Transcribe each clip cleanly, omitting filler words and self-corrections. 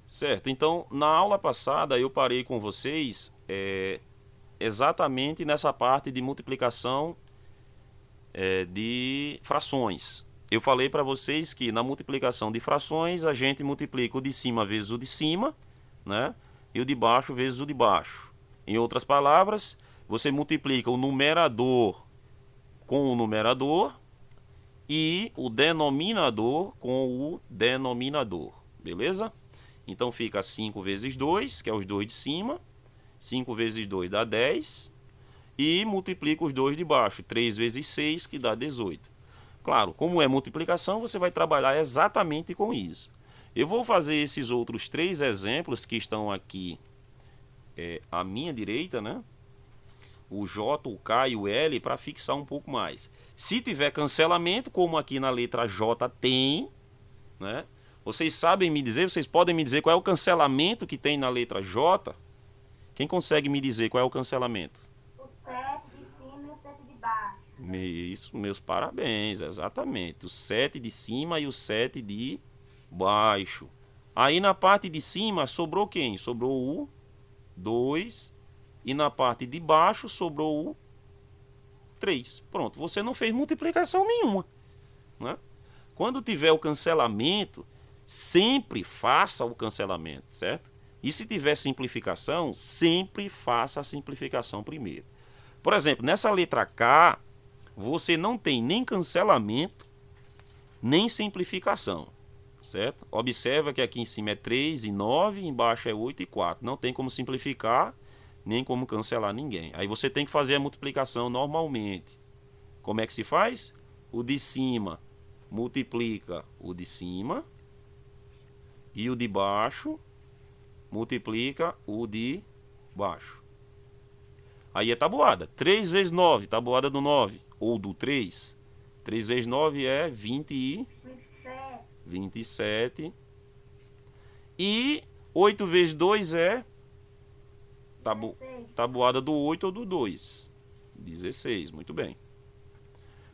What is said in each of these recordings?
Certo, então na aula passada eu parei com vocês exatamente nessa parte de multiplicação de frações. Eu falei para vocês que na multiplicação de frações a gente multiplica o de cima vezes o de cima, né? E o de baixo vezes o de baixo. Em outras palavras, você multiplica o numerador com o numerador e o denominador com o denominador, beleza? Então fica 5 vezes 2, que é os dois de cima. 5 vezes 2 dá 10. E multiplica os dois de baixo. 3 vezes 6, que dá 18. Claro, como é multiplicação, você vai trabalhar exatamente com isso. Eu vou fazer esses outros três exemplos que estão aqui à minha direita, né? O J, o K e o L, para fixar um pouco mais. Se tiver cancelamento, como aqui na letra J tem, né? Vocês sabem me dizer, vocês podem me dizer qual é o cancelamento que tem na letra J? Quem consegue me dizer qual é o cancelamento? O 7 de cima e o 7 de baixo. Isso, meus parabéns, exatamente. O 7 de cima e o 7 de baixo. Aí na parte de cima sobrou quem? Sobrou o 2. E na parte de baixo sobrou o 3. Pronto, você não fez multiplicação nenhuma, né? Quando tiver o cancelamento, sempre faça o cancelamento, certo? E se tiver simplificação, sempre faça a simplificação primeiro. Por exemplo, nessa letra K, você não tem nem cancelamento, nem simplificação, certo? Observa que aqui em cima é 3 e 9, embaixo é 8 e 4. Não tem como simplificar, nem como cancelar ninguém. Aí você tem que fazer a multiplicação normalmente. Como é que se faz? O de cima multiplica o de cima e o de baixo multiplica o de baixo. Aí é tabuada. 3 vezes 9, tabuada do 9 ou do 3. 3 vezes 9 é 27. 27. E 8 vezes 2 é tabuada do 8 ou do 2. 16, muito bem.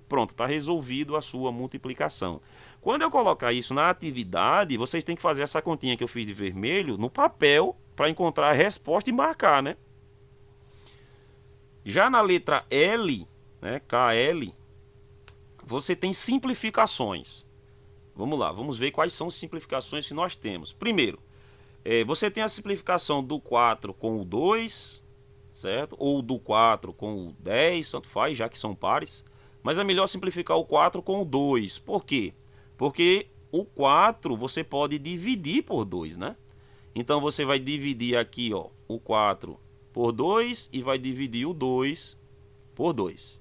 Pronto, está resolvido a sua multiplicação. Quando eu colocar isso na atividade, vocês têm que fazer essa continha que eu fiz de vermelho no papel para encontrar a resposta e marcar, né? Já na letra L, né, KL, você tem simplificações. Vamos lá, vamos ver quais são as simplificações que nós temos. Primeiro, você tem a simplificação do 4 com o 2, certo? Ou do 4 com o 10, tanto faz, já que são pares. Mas é melhor simplificar o 4 com o 2. Por quê? Porque o 4 você pode dividir por 2, né? Então você vai dividir aqui, ó, o 4 por 2 e vai dividir o 2 por 2.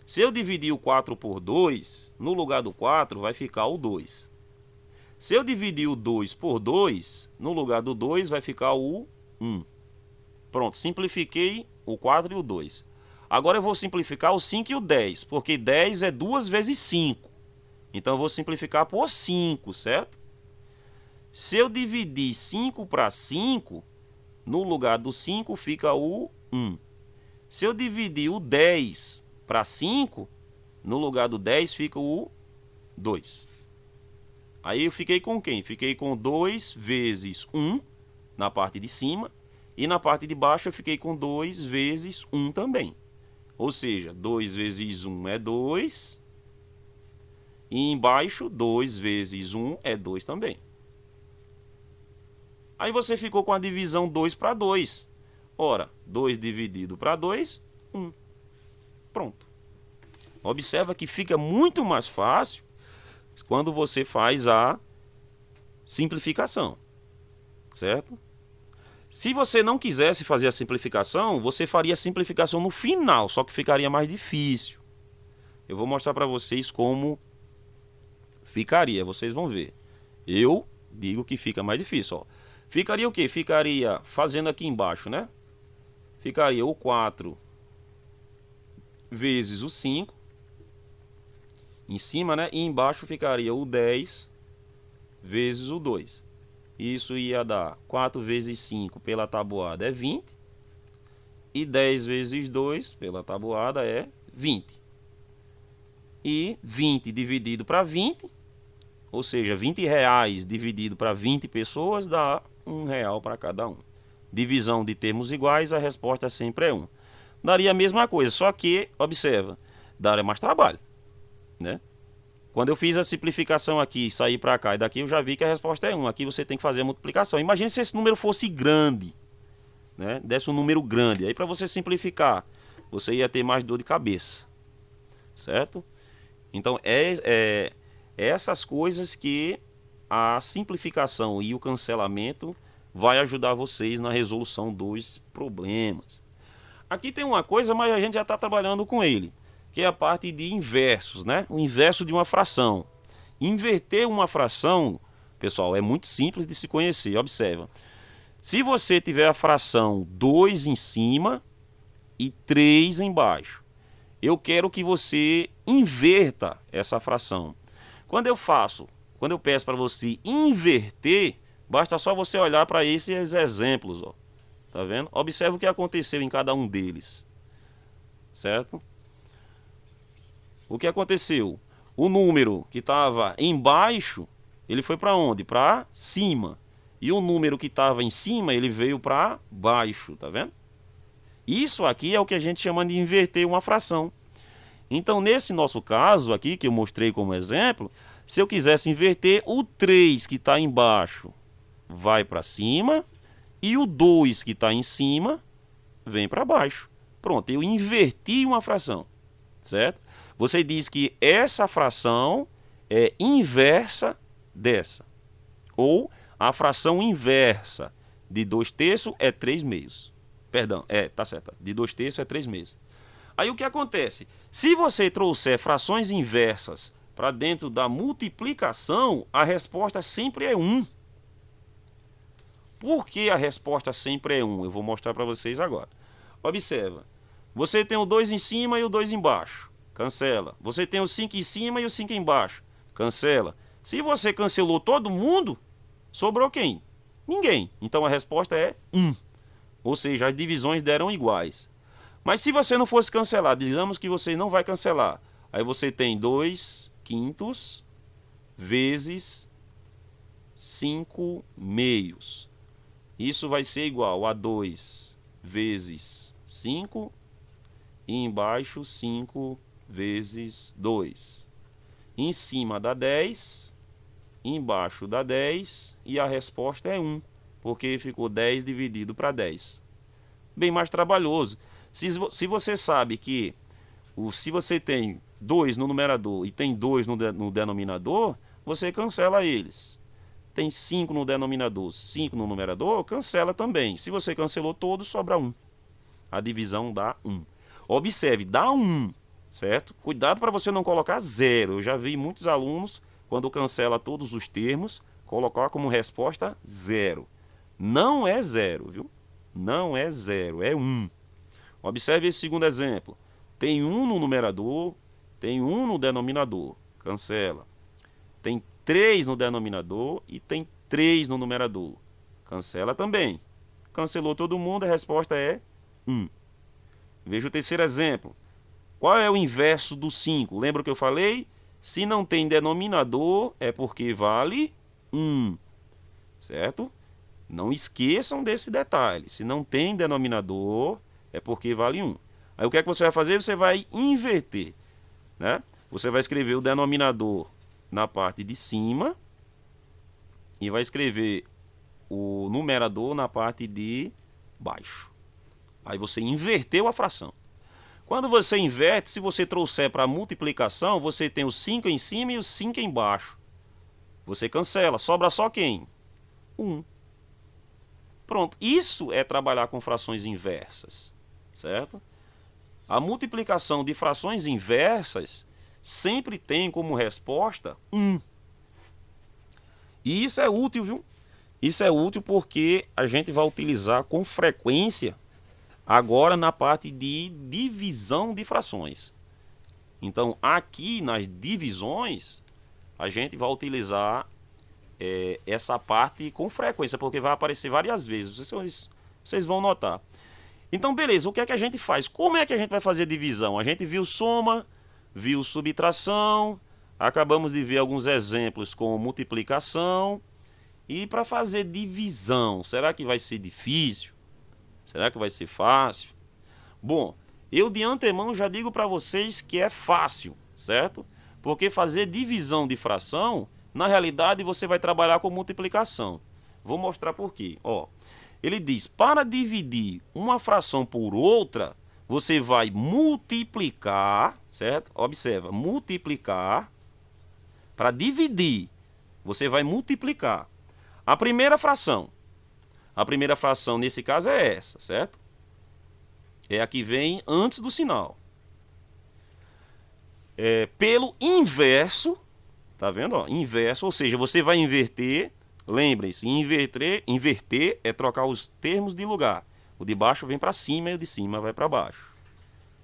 Se eu dividir o 4 por 2, no lugar do 4 vai ficar o 2. Se eu dividir o 2 por 2, no lugar do 2 vai ficar o 1. Pronto, simplifiquei o 4 e o 2. Agora eu vou simplificar o 5 e o 10, porque 10 é 2 vezes 5. Então eu vou simplificar por 5, certo? Se eu dividir 5 para 5, no lugar do 5 fica o 1. Se eu dividir o 10 para 5, no lugar do 10 fica o 2. Aí eu fiquei com quem? Fiquei com 2 vezes 1 na parte de cima. E na parte de baixo eu fiquei com 2 vezes 1 também. Ou seja, 2 vezes 1 é 2. E embaixo, 2 vezes 1 é 2 também. Aí você ficou com a divisão 2 para 2. Ora, 2 dividido para 2, 1. Pronto. Observa que fica muito mais fácil quando você faz a simplificação, certo? Se você não quisesse fazer a simplificação, você faria a simplificação no final, só que ficaria mais difícil. Eu vou mostrar para vocês como ficaria, vocês vão ver. Eu digo que fica mais difícil, ó. Ficaria o quê? Ficaria fazendo aqui embaixo, né? Ficaria o 4 vezes o 5 em cima, né? E embaixo ficaria o 10 vezes o 2. Isso ia dar 4 vezes 5 pela tabuada é 20. E 10 vezes 2 pela tabuada é 20. E 20 dividido para 20 Ou seja, R$ 20 dividido para 20 pessoas dá R$ 1 para cada um. Divisão de termos iguais, a resposta sempre é 1. Daria a mesma coisa, só que, observa, daria mais trabalho, né? Quando eu fiz a simplificação aqui, saí para cá e daqui eu já vi que a resposta é 1. Aqui você tem que fazer a multiplicação. Imagine se esse número fosse grande, né? Desse um número grande. Aí para você simplificar, você ia ter mais dor de cabeça, certo? Então é essas coisas que a simplificação e o cancelamento vai ajudar vocês na resolução dos problemas. Aqui tem uma coisa, mas a gente já está trabalhando com ele, que é a parte de inversos, né? O inverso de uma fração. Inverter uma fração, pessoal, é muito simples de se conhecer. Observa. Se você tiver a fração 2 em cima e 3 embaixo, eu quero que você inverta essa fração. Quando eu peço para você inverter, basta só você olhar para esses exemplos, ó. Tá vendo? Observe o que aconteceu em cada um deles. Certo? O que aconteceu? O número que estava embaixo, ele foi para onde? Para cima. E o número que estava em cima, ele veio para baixo, tá vendo? Isso aqui é o que a gente chama de inverter uma fração. Então, nesse nosso caso aqui, que eu mostrei como exemplo, se eu quisesse inverter, o 3 que está embaixo vai para cima e o 2 que está em cima vem para baixo. Pronto, eu inverti uma fração, certo? Você diz que essa fração é inversa dessa. Ou a fração inversa de 2/3 é 3/2. Perdão, tá certo. De 2/3 é 3/2. Aí o que acontece? Se você trouxer frações inversas para dentro da multiplicação, a resposta sempre é 1. Por que a resposta sempre é 1? Eu vou mostrar para vocês agora. Observa. Você tem o 2 em cima e o 2 embaixo. Cancela. Você tem o 5 em cima e o 5 embaixo. Cancela. Se você cancelou todo mundo, sobrou quem? Ninguém. Então a resposta é 1. Ou seja, as divisões deram iguais. Mas se você não fosse cancelar, digamos que você não vai cancelar. Aí você tem 2/5 vezes 5/2. Isso vai ser igual a 2 vezes 5 e embaixo 5 vezes 2. Em cima dá 10, embaixo dá 10 e a resposta é 1, porque ficou 10 dividido para 10. Bem mais trabalhoso. Se você sabe que se você tem 2 no numerador e tem 2 no denominador, você cancela eles. Tem 5 no denominador, 5 no numerador, cancela também. Se você cancelou todos, sobra 1. A divisão dá 1. Observe, dá 1, certo? Cuidado para você não colocar 0. Eu já vi muitos alunos, quando cancela todos os termos, colocar como resposta 0. Não é 0, viu? Não é 0, é 1. Observe esse segundo exemplo. Tem 1 no numerador, tem 1 no denominador. Cancela. Tem 3 no denominador e tem 3 no numerador. Cancela também. Cancelou todo mundo, a resposta é 1. Veja o terceiro exemplo. Qual é o inverso do 5? Lembra o que eu falei? Se não tem denominador, é porque vale 1. Certo? Não esqueçam desse detalhe. Se não tem denominador, é porque vale 1. Aí o que é que você vai fazer? Você vai inverter, né? Você vai escrever o denominador na parte de cima e vai escrever o numerador na parte de baixo. Aí você inverteu a fração. Quando você inverte, se você trouxer para a multiplicação, você tem o 5 em cima e o 5 embaixo. Você cancela, sobra só quem? 1. Pronto, isso é trabalhar com frações inversas, certo? A multiplicação de frações inversas sempre tem como resposta 1. E isso é útil, viu? Isso é útil porque a gente vai utilizar com frequência agora na parte de divisão de frações. Então, aqui nas divisões, a gente vai utilizar essa parte com frequência, porque vai aparecer várias vezes. Vocês vão notar. Então, beleza, o que é que a gente faz? Como é que a gente vai fazer divisão? A gente viu soma, viu subtração, Acabamos de ver alguns exemplos com multiplicação. E para fazer divisão, será que vai ser difícil? Será que vai ser fácil? Bom, eu de antemão já digo para vocês que é fácil, certo? Porque fazer divisão de fração, na realidade você vai trabalhar com multiplicação. Vou mostrar por quê. Ó, ele diz, para dividir uma fração por outra, você vai multiplicar, certo? Observa, multiplicar. Para dividir, você vai multiplicar a primeira fração. A primeira fração nesse caso é essa, certo? É a que vem antes do sinal. Pelo inverso, tá vendo? Ó, inverso, ou seja, você vai inverter. Lembrem-se, inverter é trocar os termos de lugar. O de baixo vem para cima e o de cima vai para baixo.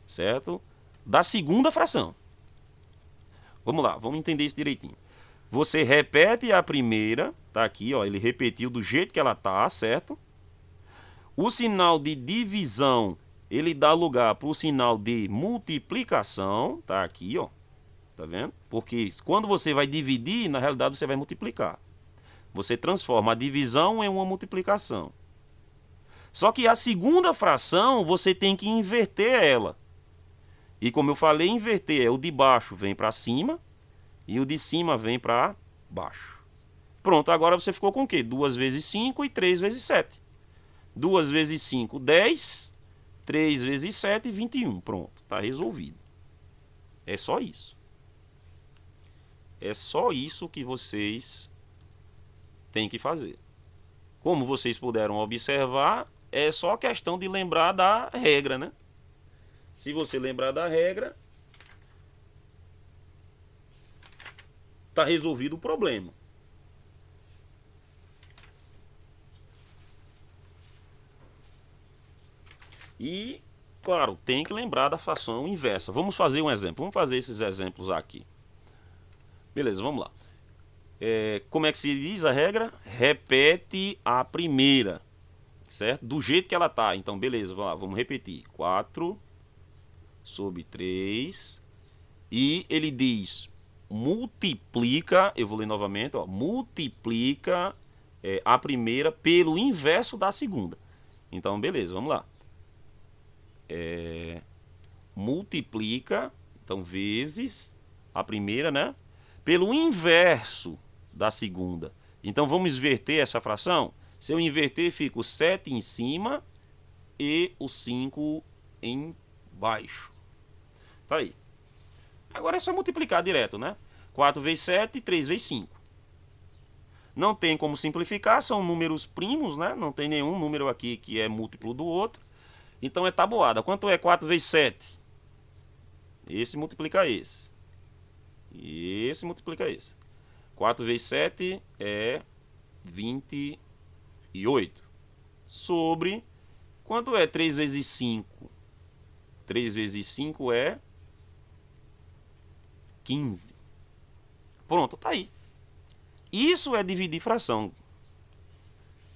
Certo? Da segunda fração. Vamos lá, vamos entender isso direitinho. Você repete a primeira, tá aqui, ó, ele repetiu do jeito que ela tá, certo? O sinal de divisão, ele dá lugar para o sinal de multiplicação, tá aqui, ó. Tá vendo? Porque quando você vai dividir, na realidade você vai multiplicar. Você transforma a divisão em uma multiplicação. Só que a segunda fração, você tem que inverter ela. E como eu falei, inverter é o de baixo vem para cima e o de cima vem para baixo. Pronto, agora você ficou com o quê? 2 vezes 5 e 3 vezes 7. 2 vezes 5, 10. 3 vezes 7, 21. Pronto, está resolvido. É só isso. É só isso que vocês têm que fazer. Como vocês puderam observar, é só questão de lembrar da regra, né? Se você lembrar da regra, está resolvido o problema. E, claro, tem que lembrar da fração inversa. Vamos fazer um exemplo. Vamos fazer esses exemplos aqui. Beleza, vamos lá. Como é que se diz a regra? Repete a primeira, certo? Do jeito que ela tá. Então, beleza, vamos lá, vamos repetir. 4 sobre 3. E ele diz, multiplica, eu vou ler novamente, ó, multiplica a primeira pelo inverso da segunda. Então, beleza, vamos lá. Multiplica, então, vezes a primeira, né? Pelo inverso da segunda. Então, vamos inverter essa fração? Se eu inverter, fica o 7 em cima e o 5 embaixo. Tá aí. Agora é só multiplicar direto, né? 4 vezes 7, 3 vezes 5. Não tem como simplificar, são números primos, né? Não tem nenhum número aqui que é múltiplo do outro. Então é tabuada. Quanto é 4 vezes 7? Esse multiplica esse. E esse multiplica esse. 4 vezes 7 é 28. Sobre, quanto é 3 vezes 5? 3 vezes 5 é 15. Pronto, tá aí. Isso é dividir fração.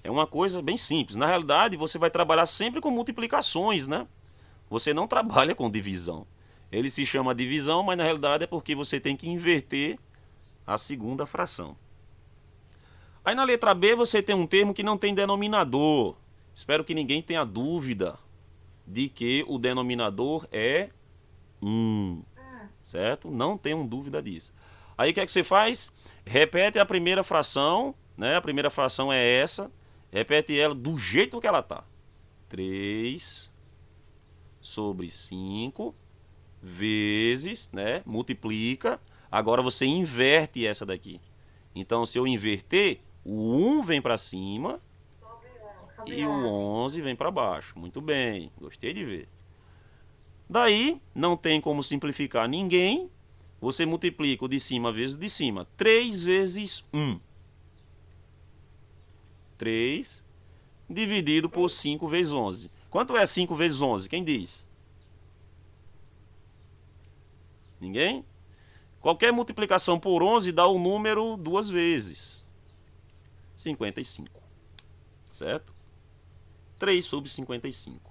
É uma coisa bem simples. Na realidade, você vai trabalhar sempre com multiplicações, né? Você não trabalha com divisão. Ele se chama divisão, mas na realidade é porque você tem que inverter a segunda fração. Aí na letra B você tem um termo que não tem denominador. Espero que ninguém tenha dúvida de que o denominador é 1. Certo? Não tenham dúvida disso. Aí o que é que você faz? Repete a primeira fração, né? A primeira fração é essa. Repete ela do jeito que ela tá. 3 sobre 5 vezes, né? Multiplica. Agora você inverte essa daqui. Então, se eu inverter, o 1 vem para cima e o 11 vem para baixo. Muito bem, gostei de ver. Daí, não tem como simplificar ninguém. Você multiplica o de cima vezes o de cima. 3 vezes 1. 3 dividido por 5 vezes 11. Quanto é 5 vezes 11? Quem diz? Ninguém? Qualquer multiplicação por 11 dá o número 2 vezes. 55. Certo? 3 sobre 55.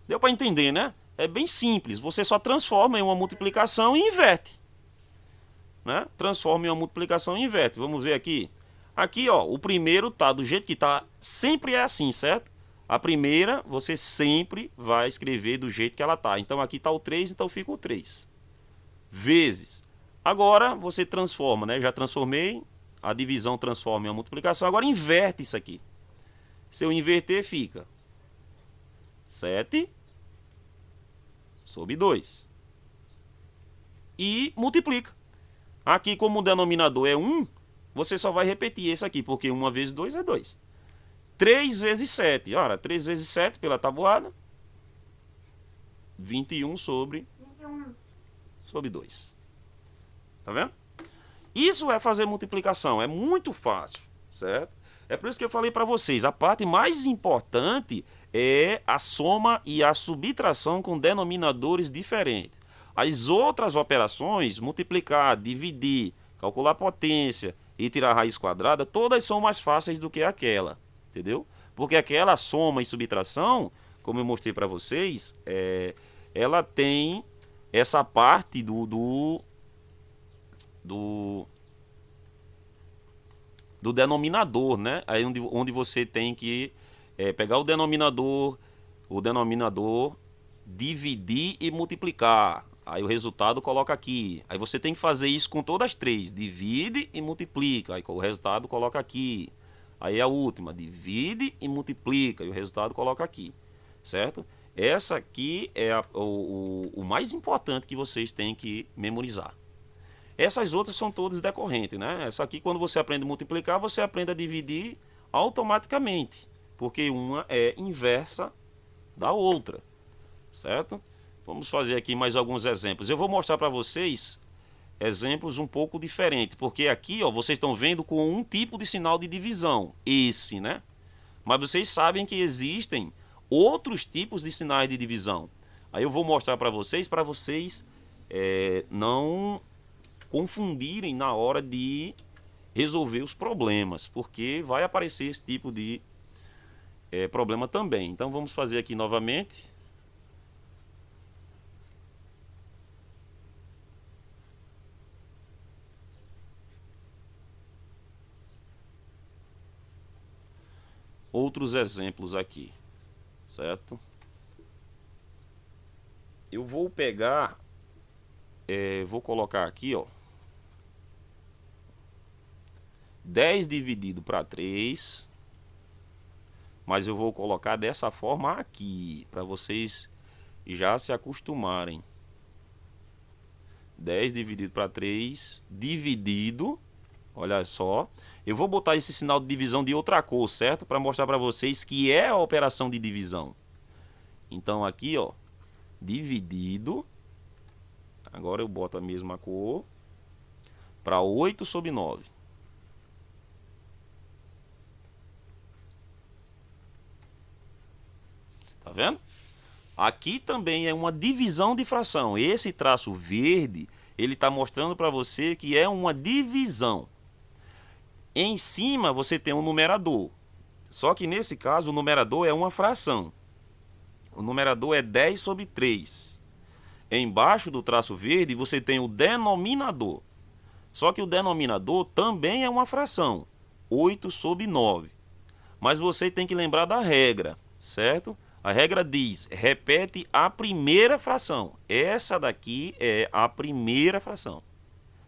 Deu para entender, né? É bem simples. Você só transforma em uma multiplicação e inverte. né? Transforma em uma multiplicação e inverte. Vamos ver aqui. Aqui, ó, o primeiro tá do jeito que tá, sempre é assim, certo? A primeira, você sempre vai escrever do jeito que ela tá. Então aqui tá o 3, então fica o 3. Vezes. Agora você transforma, né? Já transformei, a divisão transforma em uma multiplicação. Agora inverte isso aqui. Se eu inverter, fica 7 sobre 2. E multiplica. Aqui, como o denominador é 1, você só vai repetir esse aqui, porque 1 vezes 2 é 2. 3 vezes 7. Ora, 3 vezes 7 pela tabuada. 21 sobre 2. Tá vendo? Isso é fazer multiplicação. É muito fácil, certo? É por isso que eu falei para vocês. A parte mais importante é a soma e a subtração com denominadores diferentes. As outras operações, multiplicar, dividir, calcular potência e tirar a raiz quadrada, todas são mais fáceis do que aquela. Entendeu? Porque aquela soma e subtração, como eu mostrei para vocês, ela tem essa parte do denominador, né? Aí onde você tem que pegar o denominador, dividir e multiplicar. Aí o resultado coloca aqui. Aí você tem que fazer isso com todas as três. Divide e multiplica. Aí o resultado coloca aqui. Aí a última, divide e multiplica, e o resultado coloca aqui, certo? Essa aqui é o mais importante que vocês têm que memorizar. Essas outras são todas decorrentes, né? Essa aqui, quando você aprende a multiplicar, você aprende a dividir automaticamente, porque uma é inversa da outra, certo? Vamos fazer aqui mais alguns exemplos. Eu vou mostrar para vocês exemplos um pouco diferentes, porque aqui, ó, vocês estão vendo com um tipo de sinal de divisão, esse, né? Mas vocês sabem que existem outros tipos de sinais de divisão. Aí eu vou mostrar para vocês não confundirem na hora de resolver os problemas, porque vai aparecer esse tipo de problema também. Então vamos fazer aqui novamente. Outros exemplos aqui, certo? Eu vou pegar, vou colocar aqui, ó, 10 dividido para 3, mas eu vou colocar dessa forma aqui, para vocês já se acostumarem. 10 dividido para 3, dividido, olha só. Eu vou botar esse sinal de divisão de outra cor, certo? Para mostrar para vocês que é a operação de divisão. Então aqui, ó, dividido. Agora eu boto a mesma cor. Para 8 sobre 9. Tá vendo? Aqui também é uma divisão de fração. Esse traço verde, ele está mostrando para você que é uma divisão. Em cima você tem um numerador. Só que nesse caso o numerador é uma fração. O numerador é 10 sobre 3. Embaixo do traço verde você tem o denominador. Só que o denominador também é uma fração. 8 sobre 9. Mas você tem que lembrar da regra, certo? A regra diz, repete a primeira fração. Essa daqui é a primeira fração,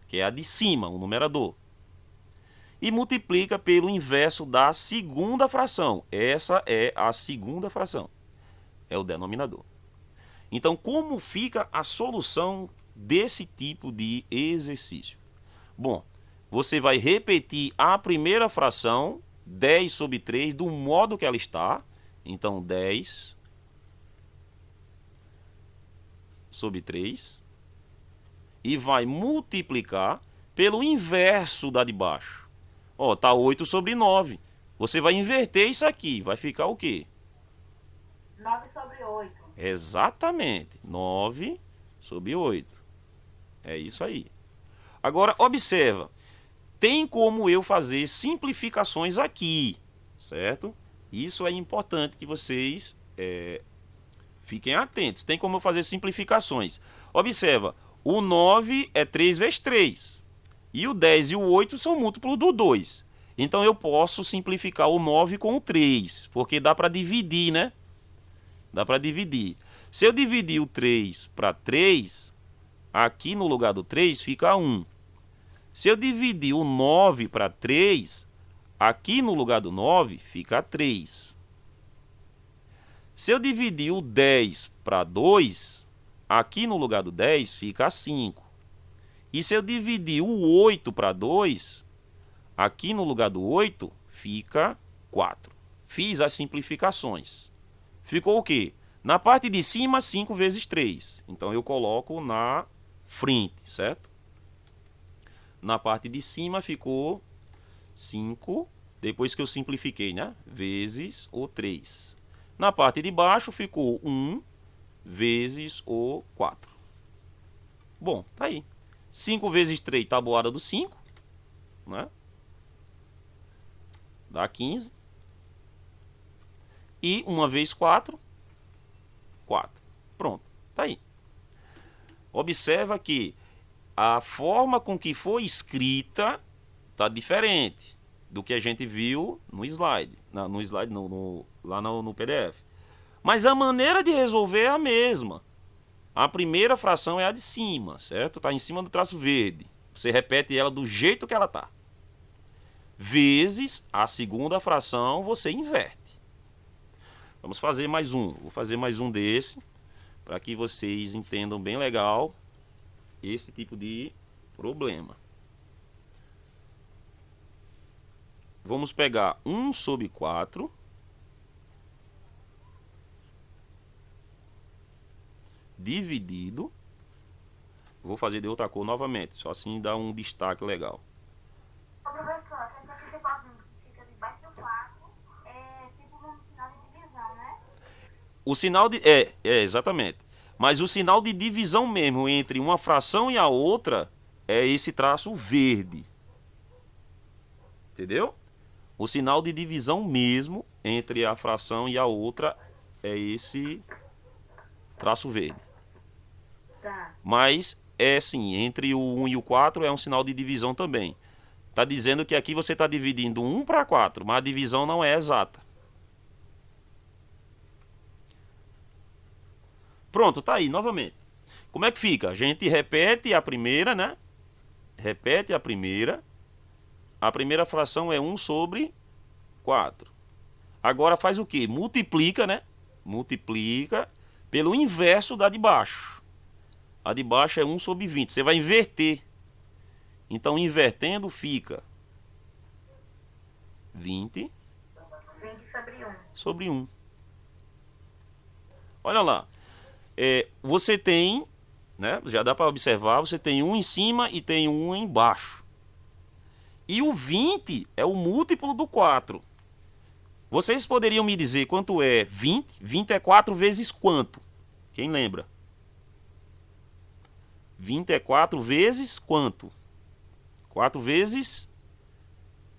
que é a de cima, o numerador. E multiplica pelo inverso da segunda fração. Essa é a segunda fração. É o denominador. Então, como fica a solução desse tipo de exercício? Bom, você vai repetir a primeira fração, 10 sobre 3, do modo que ela está. Então, 10 sobre 3. E vai multiplicar pelo inverso da de baixo. Ó, tá 8 sobre 9. Você vai inverter isso aqui. Vai ficar o quê? 9 sobre 8. Exatamente. 9 sobre 8. É isso aí. Agora, observa. Tem como eu fazer simplificações aqui, certo? Isso é importante que vocês fiquem atentos. Tem como eu fazer simplificações. Observa. O 9 é 3 vezes 3. E o 10 e o 8 são múltiplos do 2. Então eu posso simplificar o 9 com o 3, porque dá para dividir, né? Dá para dividir. Se eu dividir o 3 para 3, aqui no lugar do 3 fica 1. Se eu dividir o 9 para 3, aqui no lugar do 9 fica 3. Se eu dividir o 10 para 2, aqui no lugar do 10 fica 5. E se eu dividir o 8 para 2, aqui no lugar do 8 fica 4. Fiz as simplificações. Ficou o quê? Na parte de cima, 5 vezes 3. Então eu coloco na frente, certo? Na parte de cima ficou 5, depois que eu simplifiquei, né? Vezes o 3. Na parte de baixo ficou 1 vezes o 4. Bom, tá aí. 5 vezes 3, tabuada do 5, né? Dá 15. E 1 vezes 4, 4. Pronto, tá aí. Observa que a forma com que foi escrita tá diferente do que a gente viu no slide. No slide, lá no PDF. Mas a maneira de resolver é a mesma. A primeira fração é a de cima, certo? Está em cima do traço verde. Você repete ela do jeito que ela está. Vezes a segunda fração, você inverte. Vamos fazer mais um. Vou fazer mais um desse, para que vocês entendam bem legal esse tipo de problema. Vamos pegar 1 sobre 4 dividido. Vou fazer de outra cor novamente, só assim dá um destaque legal. Professor, essa aqui que fica debaixo do 4 é tipo um sinal de divisão, né? O sinal de... exatamente. Mas o sinal de divisão mesmo entre uma fração e a outra é esse traço verde. Entendeu? O sinal de divisão mesmo entre a fração e a outra é esse traço verde. Tá. Mas é sim, entre o 1 e o 4 é um sinal de divisão também. Está dizendo que aqui você está dividindo 1 para 4, mas a divisão não é exata. Pronto, tá aí, novamente. Como é que fica? A gente repete a primeira, né? Repete a primeira. A primeira fração é 1 sobre 4. Agora faz o quê? Multiplica, né? Multiplica pelo inverso da de baixo. A de baixo é 1 sobre 20. Você vai inverter. Então, invertendo, fica 20 sobre 1. Olha lá. Você tem, né? Já dá para observar, você tem 1 em cima e tem 1 embaixo. E o 20 é o múltiplo do 4. Vocês poderiam me dizer quanto é 20? 20 é 4 vezes quanto? Quem lembra? 20 é 4 vezes quanto? 4 vezes...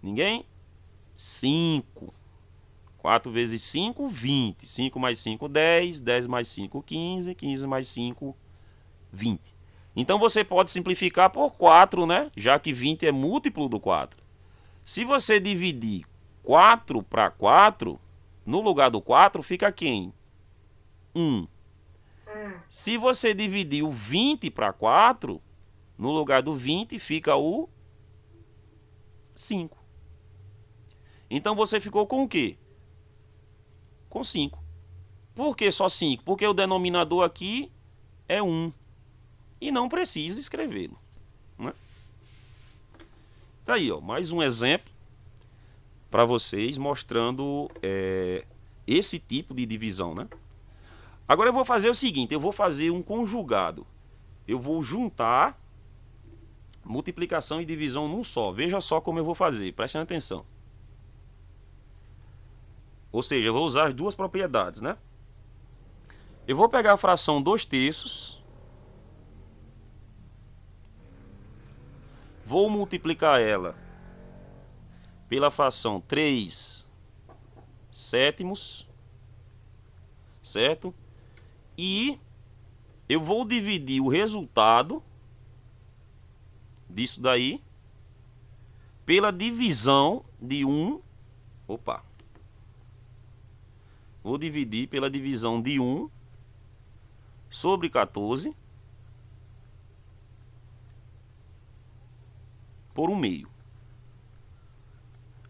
Ninguém? 5. 4 vezes 5, 20. 5 mais 5, 10. 10 mais 5, 15. 15 mais 5, 20. Então você pode simplificar por 4, né? Já que 20 é múltiplo do 4. Se você dividir 4 para 4, no lugar do 4 fica quem? 1. Se você dividir o 20 para 4, no lugar do 20 fica o 5. Então você ficou com o quê? Com 5. Por que só 5? Porque o denominador aqui é 1. E não precisa escrevê-lo, né? Tá aí, ó, mais um exemplo para vocês mostrando esse tipo de divisão, né? Agora eu vou fazer o seguinte, eu vou fazer um conjugado. Eu vou juntar multiplicação e divisão num só. Veja só como eu vou fazer, prestem atenção. Ou seja, eu vou usar as duas propriedades, né? Eu vou pegar a fração 2/3. Vou multiplicar ela pela fração 3/7, certo? E eu vou dividir o resultado disso daí pela divisão de 1. Opa. Vou dividir pela divisão de 1 sobre 14 por 1/2.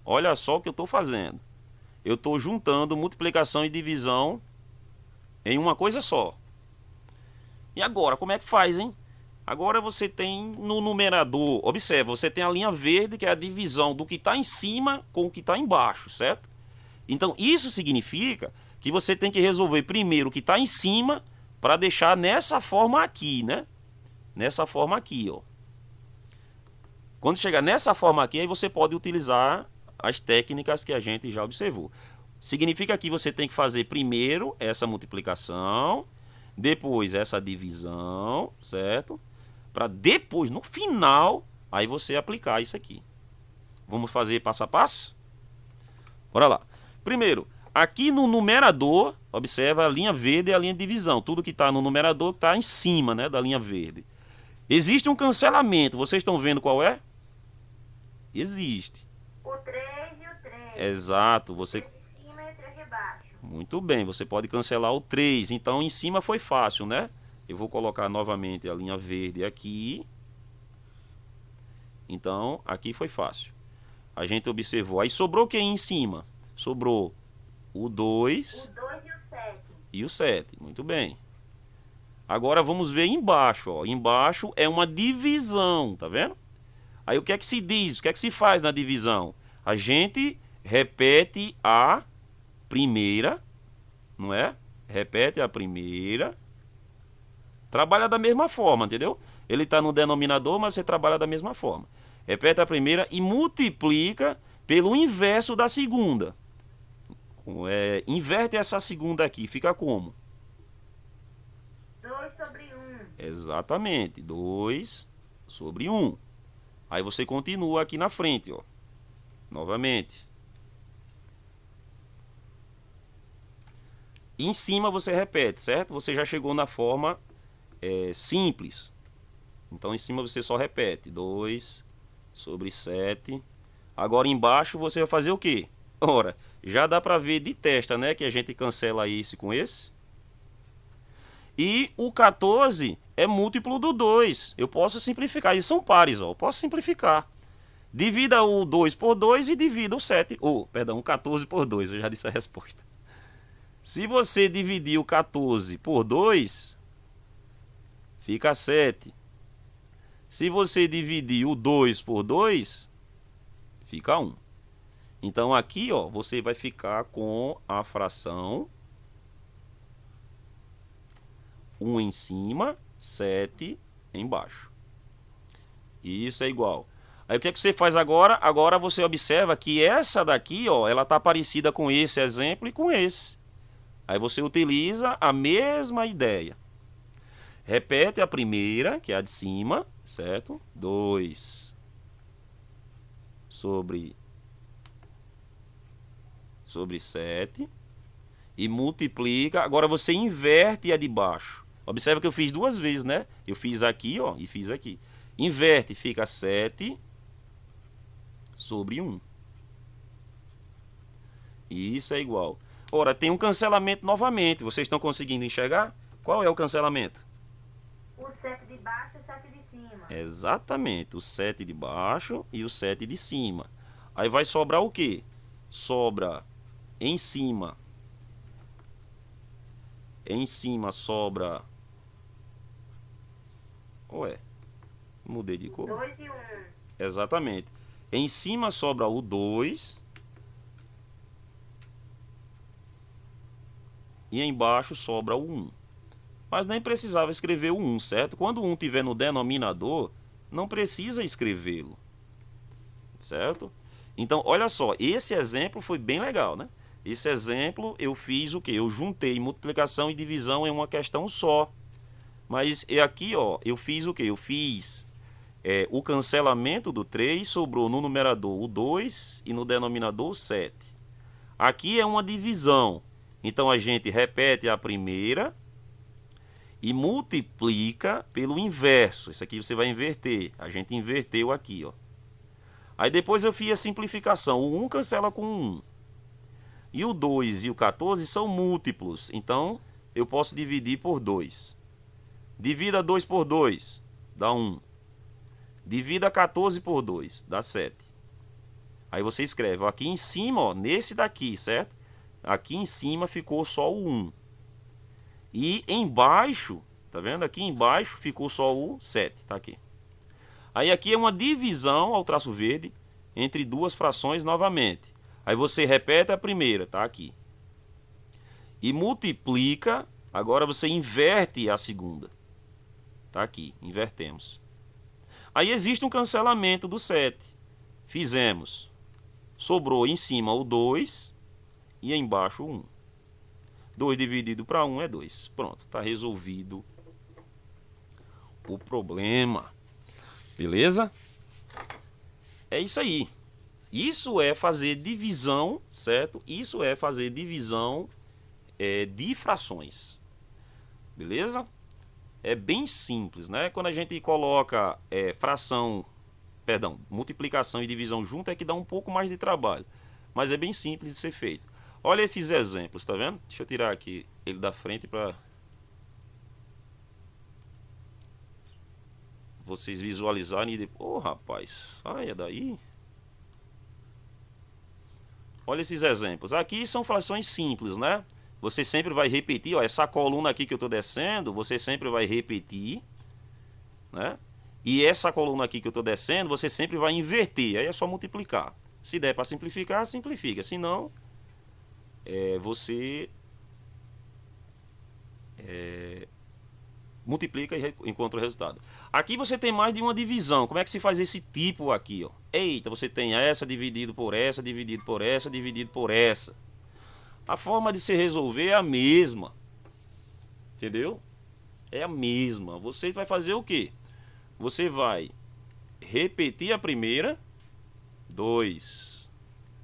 Olha só o que eu estou fazendo. Eu estou juntando multiplicação e divisão em uma coisa só. E agora, como é que faz, hein? Agora você tem no numerador, observa, você tem a linha verde, que é a divisão do que está em cima com o que está embaixo, certo? Então, isso significa que você tem que resolver primeiro o que está em cima para deixar nessa forma aqui, né? Nessa forma aqui, ó. Quando chegar nessa forma aqui, aí você pode utilizar as técnicas que a gente já observou. Significa que você tem que fazer primeiro essa multiplicação, depois essa divisão, certo? Para depois, no final, aí você aplicar isso aqui. Vamos fazer passo a passo? Bora lá. Primeiro, aqui no numerador, observa a linha verde e a linha de divisão. Tudo que está no numerador está em cima, né, da linha verde. Existe um cancelamento. Vocês estão vendo qual é? Existe. O 3 e o 3. Exato. Você... O 3 de cima e o 3 de baixo. Muito bem, você pode cancelar o 3. Então, em cima foi fácil, né? Eu vou colocar novamente a linha verde aqui. Então, aqui foi fácil. A gente observou. Aí sobrou quem em cima? Sobrou o 2. O 2 e o 7. E o 7. Muito bem. Agora vamos ver embaixo. Ó. Embaixo é uma divisão, tá vendo? Aí o que é que se diz? O que é que se faz na divisão? A gente repete a primeira, não é? Repete a primeira. Trabalha da mesma forma, entendeu? Ele está no denominador, mas você trabalha da mesma forma. Repete a primeira e multiplica pelo inverso da segunda. Inverte essa segunda aqui, fica como? 2 sobre 1. Exatamente, 2 sobre 1. Aí você continua aqui na frente, ó. Novamente. E em cima você repete, certo? Você já chegou na forma simples. Então em cima você só repete. 2 sobre 7. Agora embaixo você vai fazer o quê? Ora, já dá para ver de testa, né? Que a gente cancela esse com esse. E o 14 é múltiplo do 2. Eu posso simplificar. Eles são pares, ó. Eu posso simplificar. Divida o 2 por 2 e divida o 7. Perdão, o 14 por 2. Eu já disse a resposta. Se você dividir o 14 por 2, fica 7. Se você dividir o 2 por 2, fica 1. Então aqui, ó, você vai ficar com a fração 1 em cima, 7 embaixo. Isso é igual. Aí o que é que você faz agora? Agora você observa que essa daqui, ó, ela está parecida com esse exemplo e com esse. Aí você utiliza a mesma ideia. Repete a primeira, que é a de cima, certo? 2 sobre 7. E multiplica. Agora você inverte a de baixo. Observa que eu fiz duas vezes, né? Eu fiz aqui, ó, e fiz aqui. Inverte, fica 7 sobre 1. E isso é igual. Ora, tem um cancelamento novamente. Vocês estão conseguindo enxergar? Qual é o cancelamento? O 7 de baixo e o 7 de cima. Exatamente. O 7 de baixo e o 7 de cima. Aí vai sobrar o quê? Sobra em cima. Em cima sobra... Mudei de cor. 2 e 1. Exatamente. Em cima sobra o 2. E embaixo sobra o 1. Mas nem precisava escrever o 1, certo? Quando o 1 estiver no denominador, não precisa escrevê-lo. Certo? Então, olha só. Esse exemplo foi bem legal, né? Esse exemplo eu fiz o quê? Eu juntei multiplicação e divisão em uma questão só. Mas aqui, ó, eu fiz o quê? Eu fiz o cancelamento do 3, sobrou no numerador o 2 e no denominador o 7. Aqui é uma divisão. Então a gente repete a primeira e multiplica pelo inverso. Isso aqui você vai inverter. A gente inverteu aqui, ó. Aí depois eu fiz a simplificação. O 1 cancela com o 1. E o 2 e o 14 são múltiplos. Então, eu posso dividir por 2. Divida 2 por 2, dá 1. Divida 14 por 2, dá 7. Aí você escreve, ó, aqui em cima, ó, nesse daqui, certo? Aqui em cima ficou só o 1. E embaixo, tá vendo? Aqui embaixo ficou só o 7, tá aqui. Aí aqui é uma divisão, ao traço verde, entre duas frações novamente. Aí você repete a primeira, tá aqui. E multiplica, agora você inverte a segunda. Tá aqui, invertemos. Aí existe um cancelamento do 7. Fizemos. Sobrou em cima o 2 e embaixo o 1. 2 dividido para 1 é 2. Pronto, está resolvido o problema. Beleza? É isso aí. Isso é fazer divisão, certo? Isso é fazer divisão de frações. Beleza? É bem simples, né? Quando a gente coloca multiplicação e divisão junto é que dá um pouco mais de trabalho. Mas é bem simples de ser feito. Olha esses exemplos, tá vendo? Deixa eu tirar aqui ele da frente para vocês visualizarem e depois... Ô, rapaz, saia daí. Olha esses exemplos. Aqui são frações simples, né? Você sempre vai repetir, ó, essa coluna aqui que eu estou descendo, você sempre vai repetir, né? E essa coluna aqui que eu estou descendo, você sempre vai inverter. Aí é só multiplicar. Se der para simplificar, simplifica. Se não, você multiplica e encontra o resultado. Aqui você tem mais de uma divisão. Como é que se faz esse tipo aqui, ó? Eita, você tem essa dividido por essa, dividido por essa, dividido por essa. A forma de se resolver é a mesma. Entendeu? É a mesma. Você vai fazer o quê? Você vai repetir a primeira, 2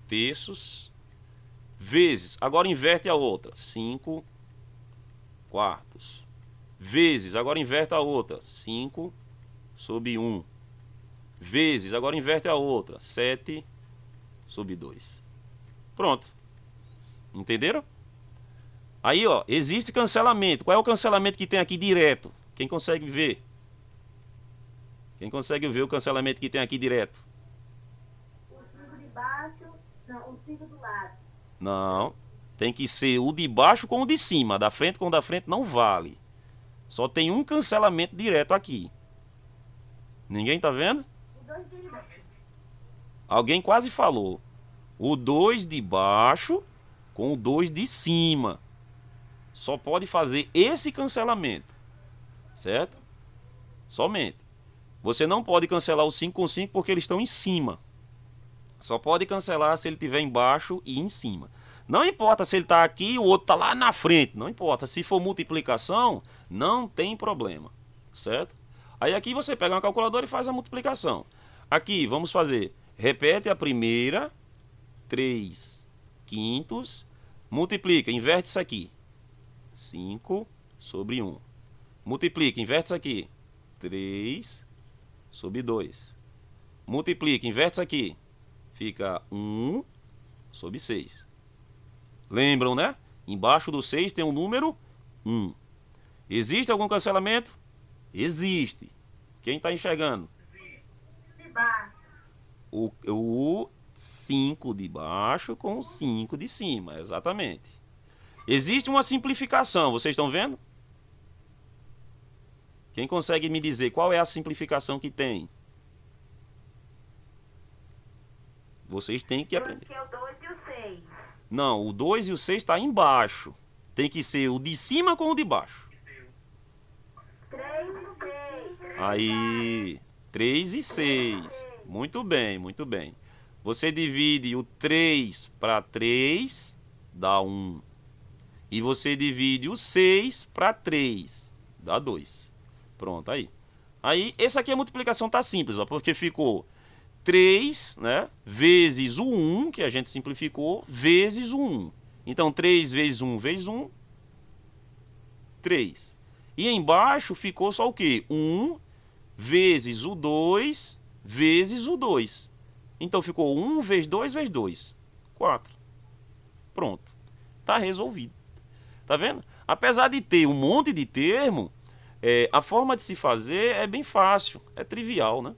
terços, vezes, agora inverte a outra, 5 quartos, vezes, agora inverte a outra, 5 sobre 1, vezes, agora inverte a outra, 7 sobre 2. Pronto. Entenderam? Aí, ó, existe cancelamento. Qual é o cancelamento que tem aqui direto? Quem consegue ver? Quem consegue ver o cancelamento que tem aqui direto? O 5 de baixo, não, o 5 do lado. Não, tem que ser o de baixo com o de cima. Da frente com o da frente não vale. Só tem um cancelamento direto aqui. Ninguém tá vendo? O 2 de baixo. Alguém quase falou. O 2 de baixo com o 2 de cima. Só pode fazer esse cancelamento. Certo? Somente. Você não pode cancelar o 5 com 5 porque eles estão em cima. Só pode cancelar se ele estiver embaixo e em cima. Não importa se ele está aqui e o outro está lá na frente. Não importa. Se for multiplicação, não tem problema. Certo? Aí aqui você pega uma calculadora e faz a multiplicação. Aqui, vamos fazer. Repete a primeira. 3 quintos. Multiplica, inverte isso aqui. 5 sobre 1. Multiplica, inverte isso aqui. 3 sobre 2. Multiplica, inverte isso aqui. Fica 1 sobre 6. Lembram, né? Embaixo do 6 tem o número 1. Existe algum cancelamento? Existe. Quem está enxergando? De baixo. O 5 de baixo com o 5 de cima, exatamente. Existe uma simplificação, vocês estão vendo? Quem consegue me dizer qual é a simplificação que tem? Vocês têm que aprender. Que é o 2 e o 6. Não, o 2 e o 6 está embaixo. Tem que ser o de cima com o de baixo. 3 e 6. Aí, 3 e 6. Muito bem, muito bem. Você divide o 3 para 3, dá 1. E você divide o 6 para 3, dá 2. Pronto, aí. Aí, essa aqui a multiplicação tá simples, ó, porque ficou 3, né, vezes o 1, que a gente simplificou, vezes o 1. Então, 3 vezes 1 vezes 1, 3. E embaixo ficou só o quê? 1 vezes o 2 vezes o 2. Então ficou 1 vezes 2 vezes 2. 4. Pronto. Tá resolvido. Tá vendo? Apesar de ter um monte de termo, a forma de se fazer é bem fácil. É trivial, né?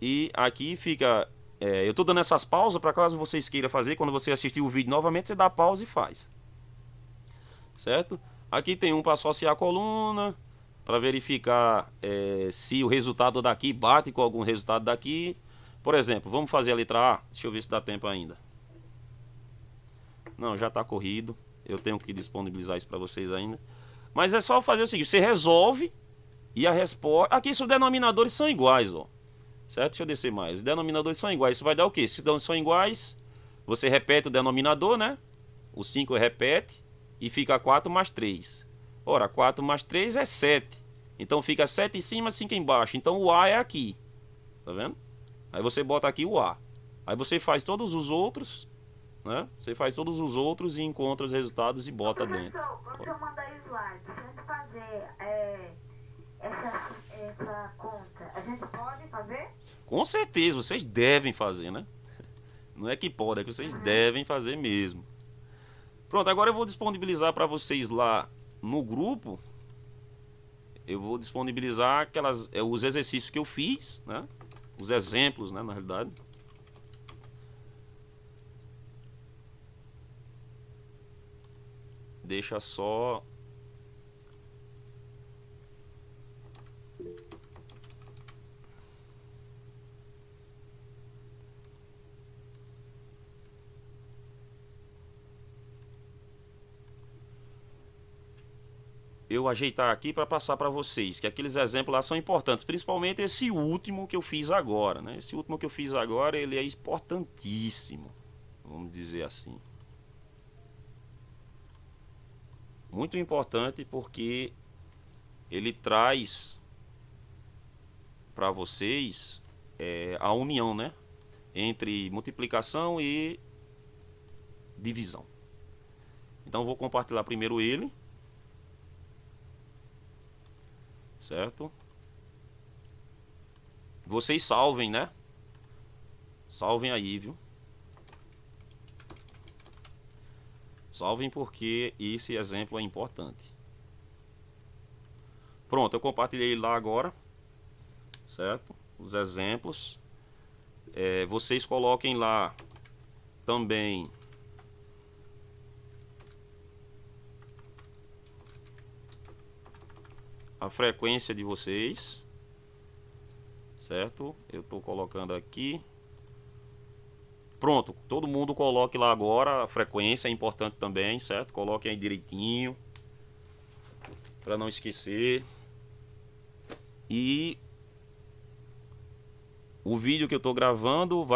E aqui fica... eu tô dando essas pausas para caso vocês queiram fazer. Quando você assistir o vídeo novamente, você dá pausa e faz. Certo? Aqui tem um para associar a coluna, para verificar se o resultado daqui bate com algum resultado daqui. Por exemplo, vamos fazer a letra A. Deixa eu ver se dá tempo ainda. Não, já está corrido. Eu tenho que disponibilizar isso para vocês ainda. Mas é só fazer o seguinte, você resolve e a resposta... Aqui os denominadores são iguais, ó. Certo? Deixa eu descer mais. Os denominadores são iguais. Isso vai dar o quê? Se são iguais, você repete o denominador, né? O 5 repete e fica 4 mais 3. Ora, 4 mais 3 é 7. Então fica 7 em cima, 5 embaixo. Então o A é aqui. Tá vendo? Aí você bota aqui o A. Aí você faz todos os outros, né? Você faz todos os outros e encontra os resultados e bota dentro. Quando eu mandar slide, se a gente fazer essa conta, a gente pode fazer? Com certeza, vocês devem fazer, né? Não é que pode, é que vocês devem fazer mesmo. Pronto, agora eu vou disponibilizar para vocês lá no grupo. Eu vou disponibilizar os exercícios que eu fiz, né? Os exemplos, né, na realidade. Deixa só... eu ajeitar aqui para passar para vocês, que aqueles exemplos lá são importantes, principalmente esse último que eu fiz agora, né? Esse último que eu fiz agora, ele é importantíssimo, vamos dizer assim. Muito importante porque ele traz para vocês a união, né? Entre multiplicação e divisão. Então eu vou compartilhar primeiro ele. Certo? Vocês salvem, né? Salvem aí, viu? Salvem porque esse exemplo é importante. Pronto, eu compartilhei lá agora. Certo? Os exemplos. Vocês coloquem lá também a frequência de vocês, certo? Eu estou colocando aqui. Pronto, todo mundo coloque lá agora. A frequência é importante também, certo? Coloquem aí direitinho, para não esquecer. E o vídeo que eu estou gravando vai